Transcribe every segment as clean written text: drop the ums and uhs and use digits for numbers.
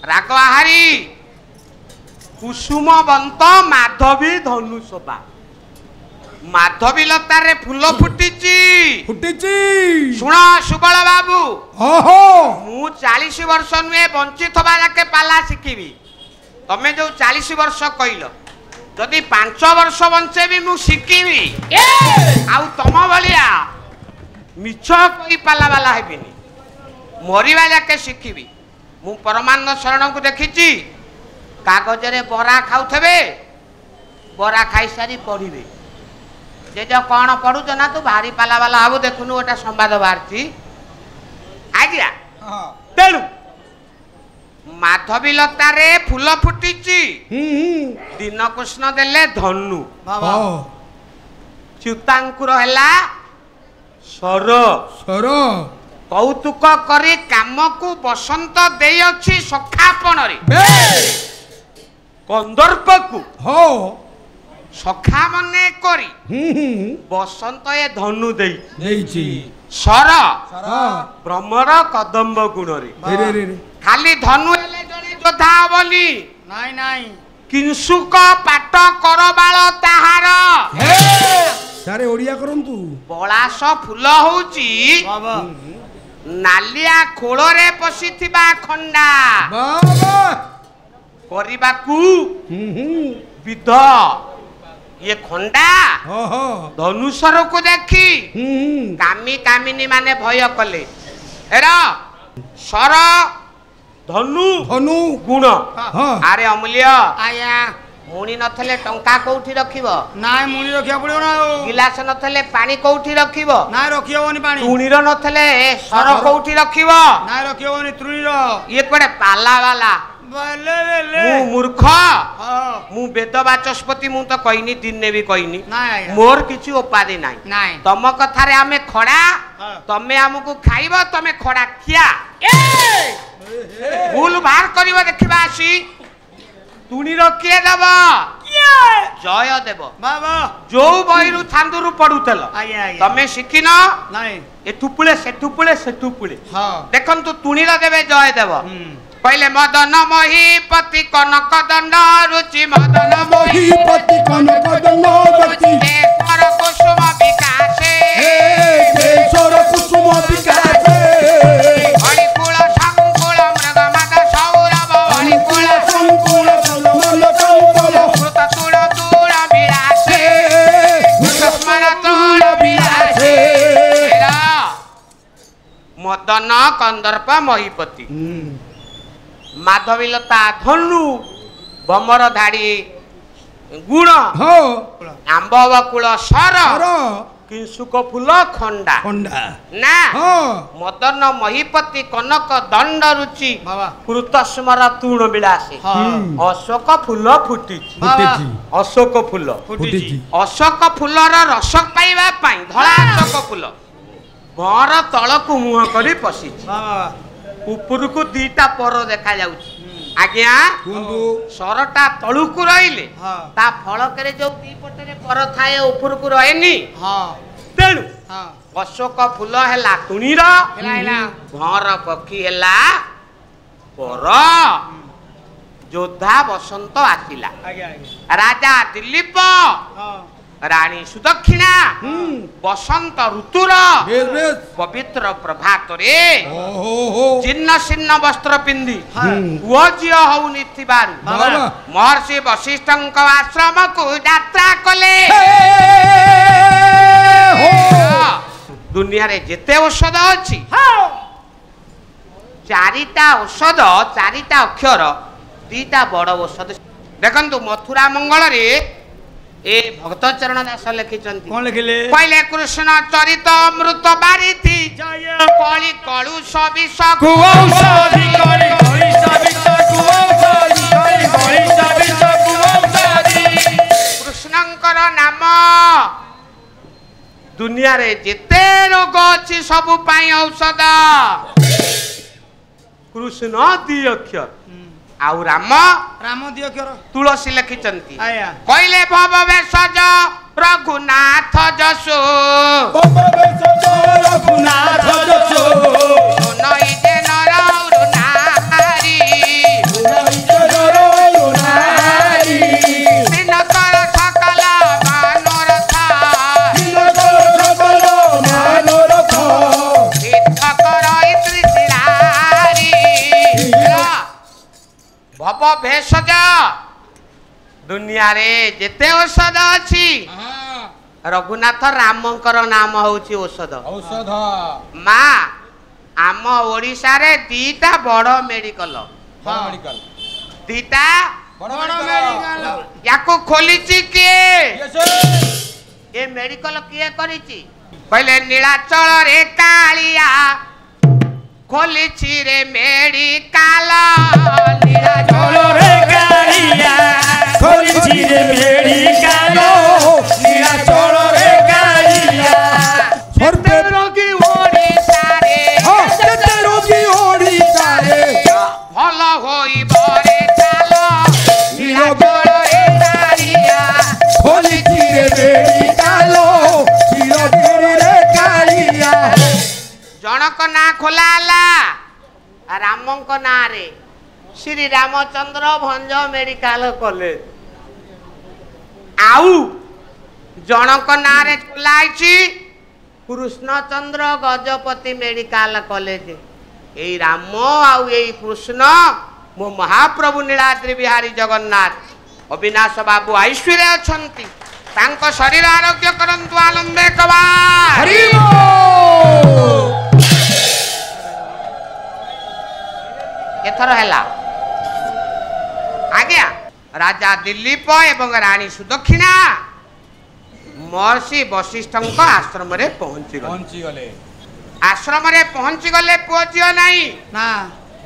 ରାଗହାରି କୁସୁମବନ୍ତ ମାଧବୀ ଧନୁଷବା ମାଧବୀ ଲତାରେ ଫୁଲ ଫୁଟିଛି ଶୁଣ ସୁବଳ ବାବୁ ମୁଁ 40 ବର୍ଷ ନୁହେଁ ବଞ୍ଚିଥିବା ଯାକେ ପାଲା ଶିଖିବି ତମେ ଯୋଉ 40 ବର୍ଷ କହିଲ ଯଦି 5 ବର୍ଷ ବଞ୍ଚେବି ମୁଁ ଶିଖିବି ଆଉ ତମ ଭଳିଆ ମିଛ କହି ପାଲା ବାଲା ହେବିନି ମରିବା ଯାକେ ଶିଖିବି ମୁଁ ପରମାନନ୍ଦ ଶରଣଙ୍କୁ ଦେଖିଛି କାଗଜରେ ବରା ଖାଉଥିବେ ବରା ଖାଇସାରି ପଢିବେ ଯେ କଣ ପଢୁଛ ନା ତୁ ଭାରି ପାଲା ବାଲା ହବୁ ଦେଖୁନୁ ଗୋଟେ ସମ୍ବାଦ ବାହାରିଛି ଆଜ୍ଞା ତେଣୁ ମାଧବୀ ଲତାରେ ଫୁଲ ଫୁଟିଛି ଦୀନକୃଷ୍ଣ ଦେଲେ ଧନୁ ଚ୍ୟୁତାଙ୍କୁର ହେଲା ସର କୌତୁକ କରି କାମକୁ ବସନ୍ତ ଦେଇଅଛି ସଖାପଣରେ କନ୍ଦର୍ପକୁ ସଖା ମନେ କରି ବସନ୍ତ ଏ ଧନୁ ଦେଇଛି ସର ବ୍ରହ୍ମର କଦମ୍ବ ଗୁଣରେ ଖାଲି ଧନୁ ହେଲେ ଜଣେ ଯୋଦ୍ଧା ହବନି ନାଇଁ କିଂସୁକ ପାଟ କରବାଳ ତାହାର ସାରେ ଓଡିଆ କରନ୍ତୁ ପଳାଶ ଫୁଲ ହଉଛି ନାଲିଆ ଖୋଳରେ ପଶିଥିବା ଖଣ୍ଡା କରିବାକୁ ବିଧ ये खंडा धनुषरକୁ देखी कामी कामिनी माने भय कले एरा सर धनु गुण अरे अमूल्य आया मुणी नथले टंका कोठी रखिबो नाय मुणी रखिया पड़ियो ना गिलास नथले पानी कोठी रखिबो नाय रखियोनी पानी तुणीर नथले सर कोठी रखिबो नाय रखियोनी तुणीर ये कोडे पाला वाला मु मूर्ख मु वेद बाचस्पति मु तो कहनी दिन ने भी कहनी मोर किछि उपाधि नाही तम कथारे आमे खड़ा तमे हमकु खाइबो तमे खड़ा खिया भूल बाहर करिवो देखिबा आसी तुणी रखिए देब जय देव बाबा जो बहिरु थांदुरु पडुतल तमे शिखिन ए टुपुले से देखंतु तुणी र देबे जय देव पहले मदन महीपति कनक दंड रुचि मदन महीपति कनक दंड रुचि देशर कुसुम विकासे हरिकुल संकुल मृगमद सौरभ हरिकुल संकुल कृत तुल तुल विरासे स्मर तुल विरासे मदन कंदर्प महीपति माधवी लता धनु बमर धाड़ी गुण आंब बकुल सर किंसुक फूल खंडा ना मदन महीपति कनक दंड रुचि कृतस्मर तूण विलासी अशोक फूल फुटी अशोक फूल अशोक फूलर रस पाइबा पाई धला अशोक फूल घर तलकु मुह करी पसी उपरकू दीटा पर देखा जाउछि आज्ञा सरटा तळुकू रहिले ता फळकरे जो दी पटरे पर थाए उपरकू रहेनी तेणु अशोक फूल हैला तुणीर घर पक्षी हैला पर योद्धा बसंत आसिला राजा दिलीप रानी सुदक्षिणा बसंत ऋतुर पवित्र प्रभात रे चिन्ह चिन्ह वस्त्र पिंधि पुओ झियो होउनि थिबारु महर्षि वशिष्ठଙ୍କ आश्रम को यात्रा कले दुनिया रे जेते औषध अछि चारिटा औषध चारिटा अक्षर दीटा बड़ औषध देखंतु मथुरा मंगल रे ए भक्त चरण दास लिखिचंती कोन लिखिले पहिले कृष्ण चरित अमृत बारिथि कଳି कलुष विष कुऔषधि कଳି कलुष विष कुऔषधि कଳି कलुष विष कुऔषधि कृष्णंकर नाम दुनिया रे जेते रोग अछि सब पाई औषध कृष्ण दी अक्षर आउ राम दी अक्षर तुलसी लिखिचंती कहले भव भेषज रघुनाथ जसो रघुनाथ जसो सुनई जे नर नारी भव भेषज दुनिया रे जेते औषध अछि रघुनाथ रामंकर नाम होउची औषध औषध माँ आम ओडिशा रे दीटा बड़ मेडिकल मेडिकल दीटा बड़ मेडिकल याको खोलिची किए ए मेडिकल किए करिची पहले नीलाचल रे कालिया खोलिची रे मेडिकल नीलाचल रे कालिया खोलिची रे मेडिकल नीलाचल रे कालिया जेते रोगी ओडिशा रे जेते रोगी ओडिशा रे भल होई बरे चाल नीलाचल रे कालिया खोलिची रे मेडिकल नीलाचल रे कालिया जनक ना खोला हला रामंक ना रे श्री रामचंद्र भंज मेडिकल कॉलेज आउ जनक ना रे खोलाइची कृष्णचंद्र गजपति मेडिकल कॉलेज एई राम आउ एई कृष्ण मो महाप्रभु नीलाद्रि बिहारी जगन्नाथ अविनाश बाबू ऐश्वर्य अछंती तांको शरीर आरोग्य करंतु आनंदे कबा हरि बोल एथर हैला आज्ञा राजा दिलीप एवं रानी सुदक्षिणा महर्षि वशिष्ठ आश्रम रे पहुंची गले आश्रम रे पहुंची गले पुओ झियो नाही ना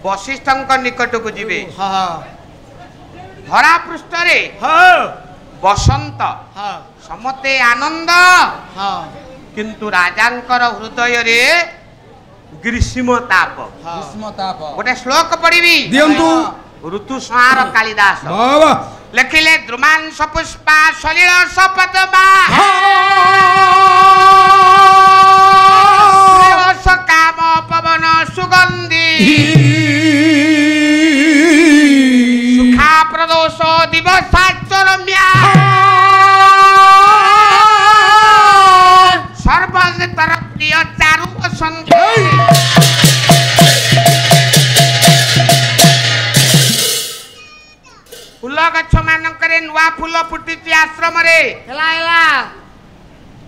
वशिष्ठ निकट को जीवे हां धरा पृष्ठ रे हां बसंत हां समते आनंद हां किंतु राजांकर हृदय रे ग्रीष्म ताप ग्रीष्म ताप गोटे श्लोक पढ़ी दियंतु ऋतु संहार कालिदास बाबा लिखिले द्रुमांस पुष्पा सलिल सपदमा काम पवन सुगंधी सुखा प्रदोष दिवसाचरम्या सर्वतर प्रिय चारु बसंत फूल गछ मानकरे नुआ फूल फुटिची आश्रम रे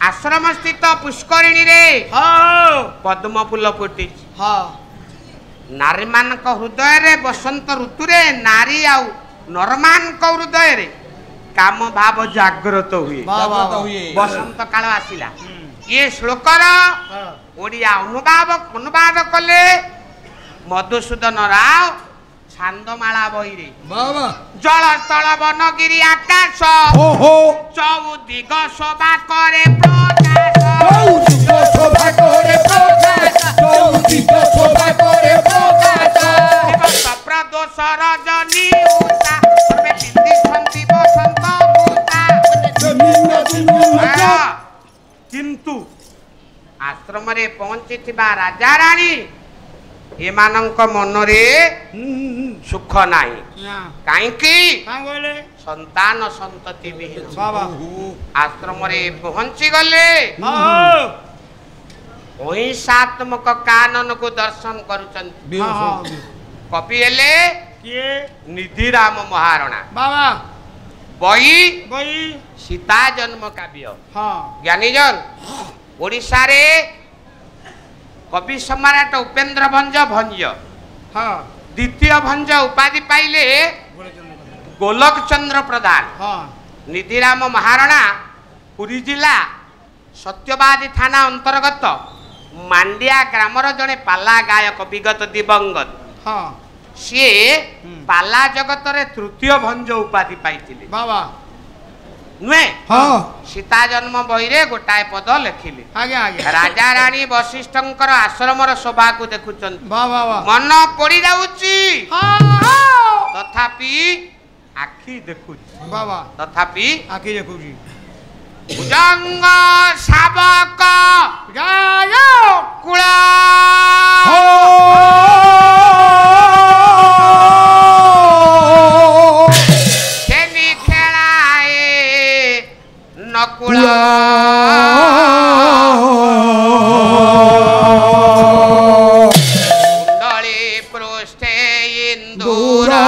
आश्रम स्थित पुष्करिणी रे पद्म फूल फुटिची नारी मानक हृदय रे बसंत ऋतु रे नारी आउ नरमानक हृदय रे काम भाव जागृत हुए बसंत काल आसिला ये श्लोकर ओडिया अनुवाद कले मधुसूदन राव छांदमाला बही रे बाबा जल स्थल वनगिरी आकाश ओहो चौदिग शोभा करे प्रकाश चौदिग शोभा करे प्रकाश चौदिग शोभा करे प्रकाश प्रदोष रजनी उषा सर्वे पिन्दिछन्ति बसंत भूषा किंतु आश्रम रे पहुंचिथिबा राजा रानी एमानंक मनरे सुख नाही काईकी संतान संतति विहीन आश्रम रे पहुंची गले अहिंसात्मक कानन को दर्शन करुचंती कवि हेले निधिराम महारणा बही सीता जन्म काव्य ज्ञानीजन ओडिशा रे कवि सम्राट उपेन्द्र भंज भंज द्वितीय भंज उपाधि पाइले गोलक चंद्र प्रधान निधिराम महारणा पुरी जिला सत्यवादी थाना अंतर्गत मांडिया ग्रामर जड़े पाला गायक विगत दिवंगत सी पाला जगत रे तृतीय भंज उपाधि पाइथिले नुहे सीता जन्म बही रे गोटाए पद लिखिले राजा रानी वशिष्ठंकर आश्रमर शोभा को देखुचंत मन पड़ी जाउची तथापि आखि देखुची तथापि आखि देखुची भुजंग शावक गाय कुला खेनी खेलाए नकुला कुंडली पृष्ठे इंदूरा